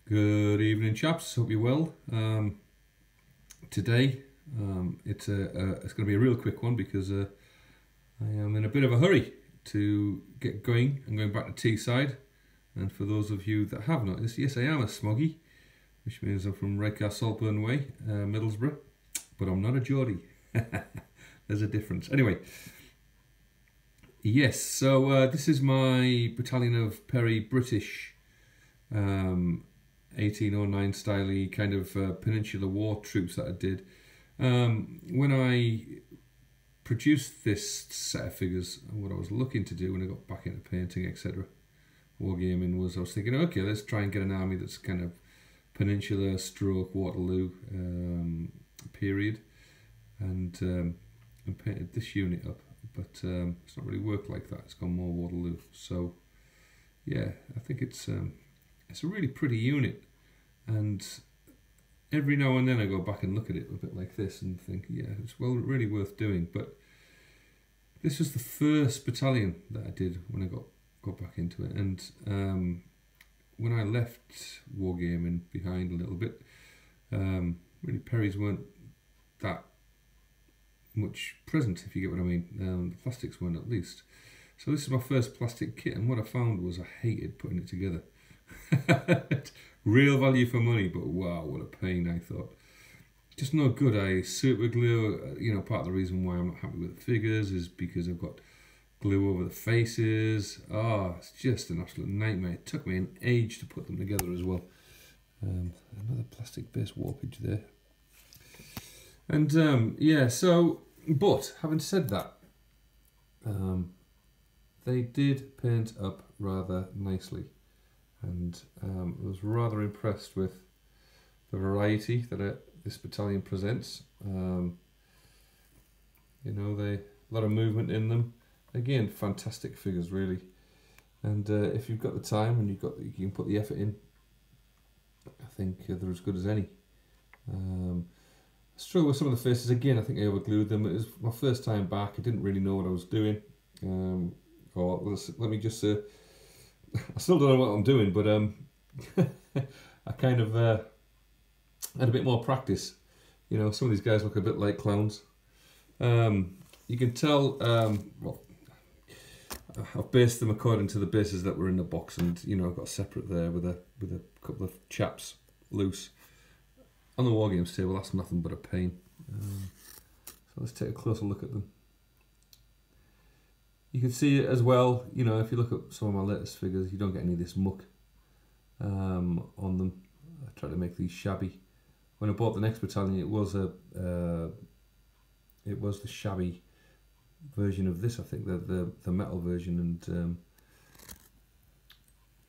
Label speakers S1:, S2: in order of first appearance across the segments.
S1: Good evening, chaps. Hope you're well. Today it's going to be a real quick one because I am in a bit of a hurry to get going. I'm going back to Teesside, and for those of you that have noticed, yes, I am a smoggy, which means I'm from Redcar Saltburn Way, Middlesbrough, but I'm not a Geordie. There's a difference. Anyway, yes. So this is my Battalion of Perry British. 1809 style kind of Peninsular War troops that I did. When I produced this set of figures, what I was looking to do when I got back into painting, etc., wargaming, was I was thinking, okay, let's try and get an army that's kind of Peninsular stroke Waterloo period, and painted this unit up, but it's not really worked like that. It's gone more Waterloo. So yeah, I think it's a really pretty unit, and every now and then I go back and look at it a bit like this and think, yeah, it's really worth doing. But this was the first battalion that I did when I got back into it, and when I left wargaming behind a little bit, really Perrys weren't that much present, if you get what I mean. The plastics weren't, at least. So this is my first plastic kit, and what I found was I hated putting it together. Real value for money, but wow, what a pain, I thought. Just no good. I super glue, part of the reason why I'm not happy with the figures is because I've got glue over the faces. It's just an absolute nightmare. It took me an age to put them together as well. Another plastic base warpage there. And yeah, so, but having said that, they did paint up rather nicely. And I was rather impressed with the variety that this battalion presents. A lot of movement in them. Again, fantastic figures, really. And if you've got the time and you can put the effort in, I think they're as good as any. I struggle with some of the faces again. I think I overglued them. It was my first time back. I didn't really know what I was doing. Let me just say, I still don't know what I'm doing, but I kind of had a bit more practice. Some of these guys look a bit like clowns. You can tell, I've based them according to the bases that were in the box, and I've got a separate there with a couple of chaps loose. On the Wargames table, that's nothing but a pain. So let's take a closer look at them. You can see it as well, if you look at some of my latest figures, you don't get any of this muck on them. I tried to make these shabby. When I bought the next battalion, it was the shabby version of this, I think, the metal version, and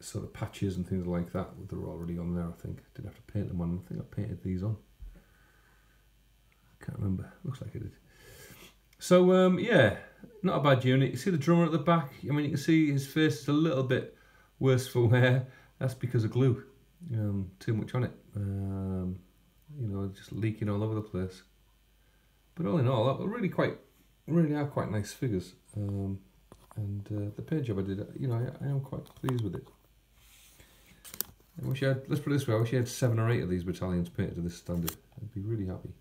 S1: sort of patches and things like that, they're already on there, I think. I didn't have to paint them on. I think I painted these on. I can't remember. Looks like I did. So, yeah, not a bad unit. You see the drummer at the back? I mean, you can see his face is a little bit worse for wear. That's because of glue. Too much on it. Just leaking all over the place. But all in all, really are quite nice figures. And the paint job I did, I am quite pleased with it. I wish I had, let's put it this way, I wish I had 7 or 8 of these battalions painted to this standard. I'd be really happy.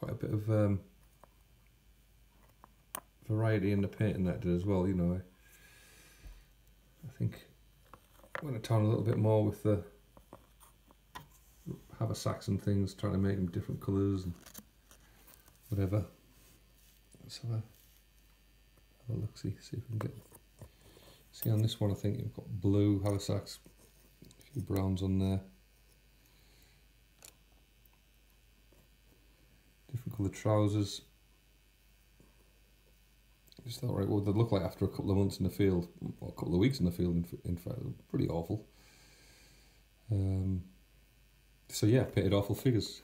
S1: Quite a bit of variety in the painting that did as well. I think I went to town a little bit more with the haversacks and things, trying to make them different colours and whatever. Let's have a look, see if we can get. See, on this one, I think you've got blue haversacks, a few browns on there. Different coloured trousers. Just thought, right, what would they look like after a couple of months in the field, or a couple of weeks in the field, in fact, pretty awful. So yeah, painted awful figures.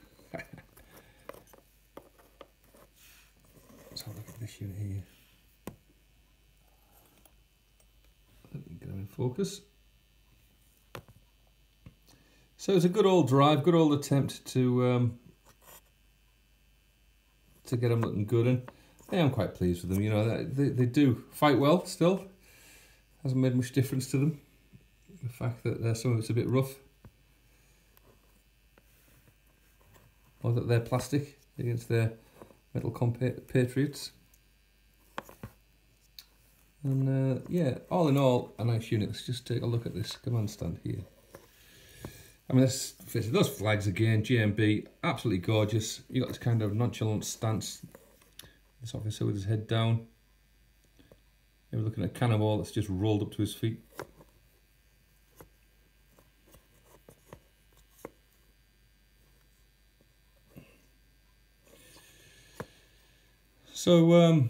S1: Let's have a look at this unit here. Let me go in focus. So it's a good old drive, good old attempt to get them looking good, and I am quite pleased with them. They do fight well still. hasn't made much difference to them. The fact that some of it's a bit rough, or that they're plastic against their metal compatriots. And yeah, all in all, a nice unit. Let's just take a look at this command stand here. I mean, let's face it, those flags again, GMB, absolutely gorgeous. You got this kind of nonchalant stance. This officer with his head down. Maybe looking at a cannonball that's just rolled up to his feet. So,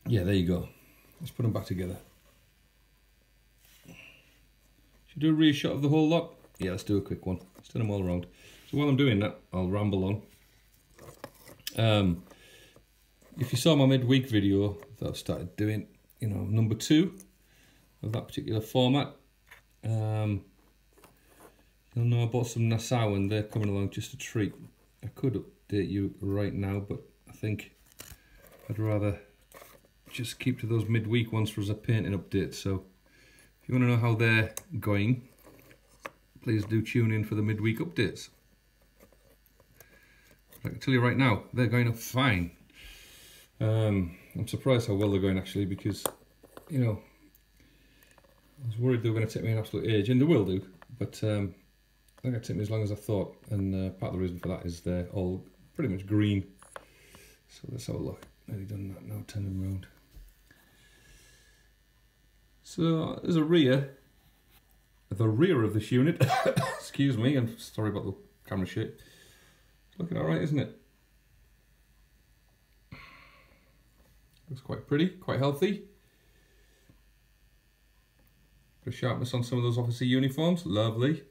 S1: yeah, there you go. Let's put them back together. Should we do a rear shot of the whole lot? Yeah, let's do a quick one. Let's turn them all around. So while I'm doing that, I'll ramble on. If you saw my midweek video that I've started doing, you know, number 2 of that particular format, you'll know I bought some Nassau and they're coming along just a treat. I could update you right now, but I think I'd rather just keep to those midweek ones for as a painting update. So if you want to know how they're going, please do tune in for the midweek updates. I can tell you right now, they're going up fine. I'm surprised how well they're going actually, because, you know, I was worried they were going to take me an absolute age, and they will do, but I think it'll take me as long as I thought, and part of the reason for that is they're all pretty much green. So let's have a look. Nearly done that now, turn them around. So there's a rear, the rear of this unit. Excuse me, I'm sorry about the camera shape. It's looking alright, isn't it? Looks quite pretty, quite healthy. Bit of sharpness on some of those officer uniforms, lovely.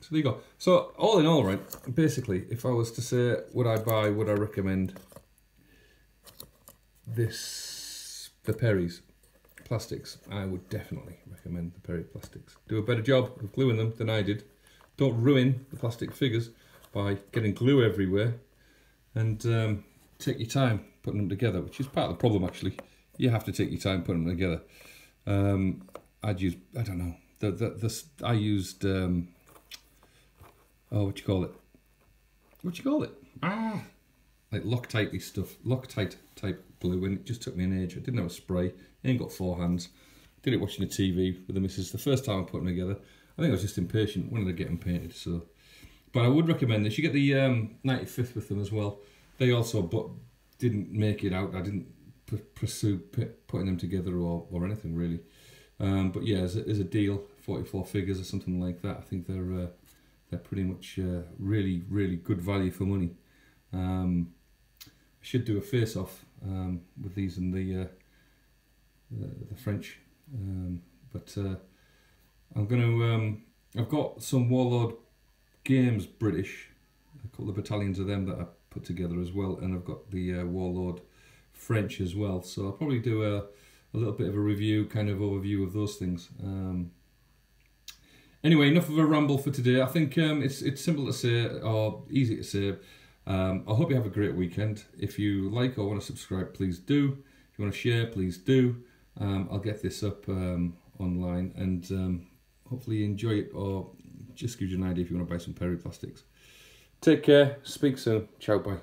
S1: So there you go. So all in all, right, basically, if I was to say, would I buy, would I recommend the Perry's plastics, I would definitely recommend the Perry plastics. Do a better job of gluing them than I did. Don't ruin the plastic figures by getting glue everywhere. And take your time putting them together, which is part of the problem actually. You have to take your time putting them together. I'd use, I don't know, I used, oh, what do you call it? What do you call it? Ah, like Loctite-y stuff, Loctite type glue, and it just took me an age. I didn't have a spray, I ain't got 4 hands. Did it watching the TV with the missus. The first time I put them together, I think I was just impatient, wanted to get them painted, so. But I would recommend this. You get the 95th with them as well. They also didn't make it out. I didn't pursue putting them together or anything really. But yeah, as a deal, 44 figures or something like that. I think they're pretty much really, really good value for money. I should do a face-off with these and the French, but I'm gonna. I've got some Warlord Games British, a couple of battalions of them that I put together as well, and I've got the Warlord French as well. So I'll probably do a little bit of a review, kind of overview of those things. Anyway, enough of a ramble for today. I think it's simple to say, or easy to say. I hope you have a great weekend. If you like or want to subscribe, please do. If you want to share, please do. I'll get this up online, and hopefully you enjoy it, or just gives you an idea if you want to buy some Perry plastics. Take care, speak soon, ciao, bye.